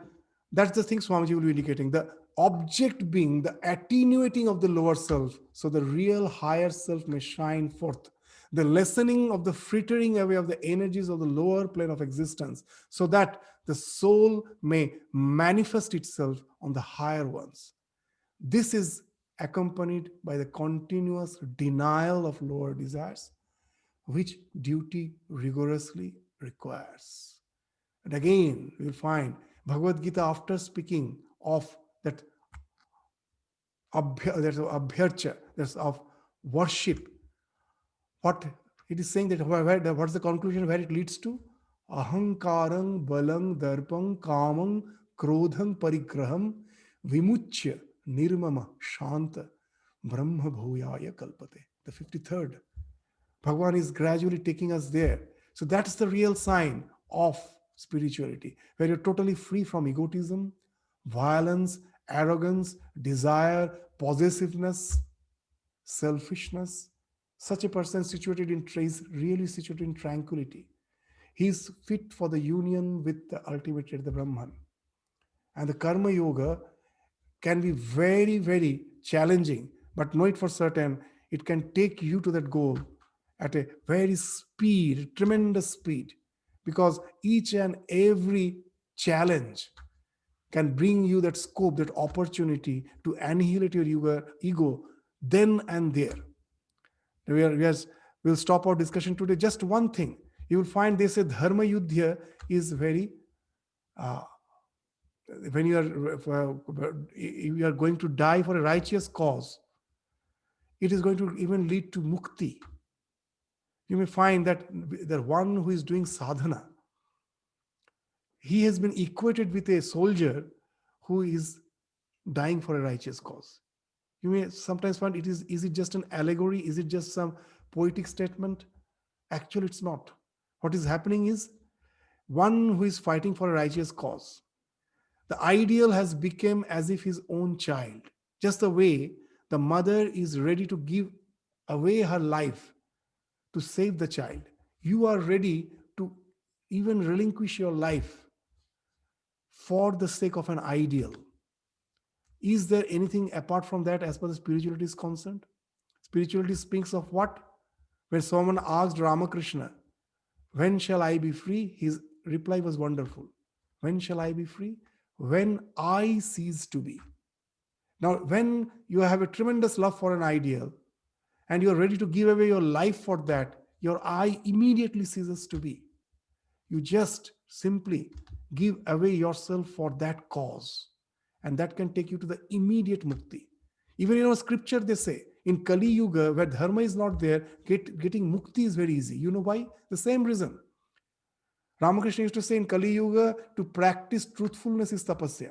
that's the thing Swamiji will be indicating. The object being the attenuating of the lower self, so the real higher self may shine forth. The lessening of the frittering away of the energies of the lower plane of existence, so that the soul may manifest itself on the higher ones. This is accompanied by the continuous denial of lower desires, which duty rigorously requires. And again, we will find Bhagavad Gita, after speaking of that abhyarcha, that's of worship, what it is saying, that what's the conclusion where it leads to? Ahankarang balang darpang kamang krodhang parigraham vimuchya nirmama shanta brahma bhuyaya kalpate. The 53rd. Bhagavan is gradually taking us there. So that's the real sign of spirituality, where you're totally free from egotism, violence, arrogance, desire, possessiveness, selfishness. Such a person is really situated in tranquility. He is fit for the union with the ultimate, the Brahman. And the Karma Yoga can be very, very challenging, but know it for certain, it can take you to that goal at a very speed, tremendous speed, because each and every challenge can bring you that scope, that opportunity to annihilate your ego then and there. We'll stop our discussion today. Just one thing. You will find they say Dharma Yudhya is very, uh, when you are going to die for a righteous cause, it is going to even lead to mukti. You may find that the one who is doing sadhana, he has been equated with a soldier who is dying for a righteous cause. You may sometimes find is it just an allegory? Is it just some poetic statement? Actually, it's not. What is happening is, one who is fighting for a righteous cause, the ideal has become as if his own child. Just the way the mother is ready to give away her life to save the child, you are ready to even relinquish your life for the sake of an ideal. Is there anything apart from that as far as spirituality is concerned? Spirituality speaks of what? When someone asked Ramakrishna, when shall I be free? His reply was wonderful. When shall I be free? When I cease to be. Now, when you have a tremendous love for an ideal and you're ready to give away your life for that, your I immediately ceases to be. You just simply give away yourself for that cause. And that can take you to the immediate mukti. Even in our scripture, they say, in Kali Yuga, where dharma is not there, getting mukti is very easy. You know why? The same reason. Ramakrishna used to say in Kali Yuga, to practice truthfulness is tapasya.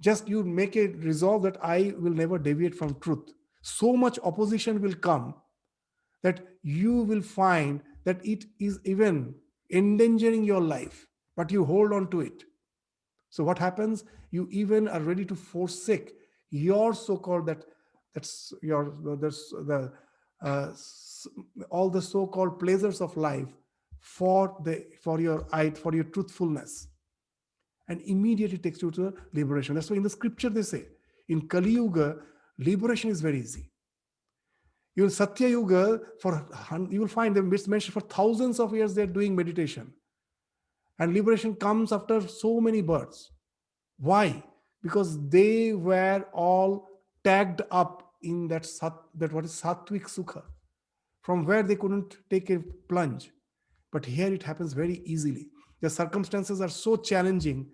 Just you make a resolve that I will never deviate from truth. So much opposition will come that you will find that it is even endangering your life, but you hold on to it. So what happens? You even are ready to forsake your so-called uh, all the so-called pleasures of life for your truthfulness, and immediately takes you to liberation. That's why in the scripture they say, in Kali Yuga, liberation is very easy. You will Satya Yuga, you will find them, it's mentioned, for thousands of years they're doing meditation. And liberation comes after so many births. Why? Because they were all tagged up in that what is sattvic sukha, from where they couldn't take a plunge. But here it happens very easily. The circumstances are so challenging.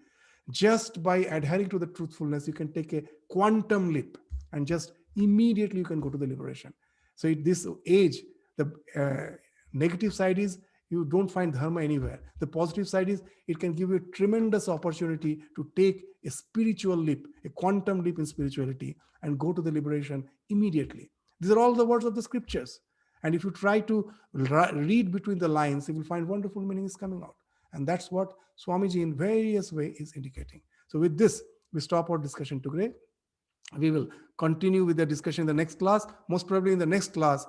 Just by adhering to the truthfulness, you can take a quantum leap and just immediately you can go to the liberation. So at this age, the negative side is You don't find dharma anywhere. The positive side is it can give you a tremendous opportunity to take a spiritual leap, a quantum leap in spirituality, and go to the liberation immediately. These are all the words of the scriptures. And if you try to read between the lines, you will find wonderful meanings coming out. And that's what Swamiji in various ways is indicating. So with this, we stop our discussion today. We will continue with the discussion in the next class. Most probably in the next class,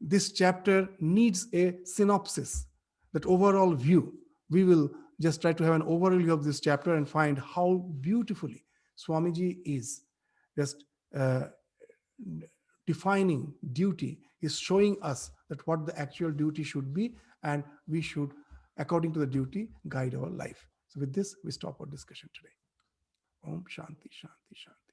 this chapter needs a synopsis, that overall view. We will just try to have an overall view of this chapter and find how beautifully Swamiji is just defining duty, is showing us that what the actual duty should be, and we should, according to the duty, guide our life. So with this, we stop our discussion today. Om Shanti Shanti Shanti.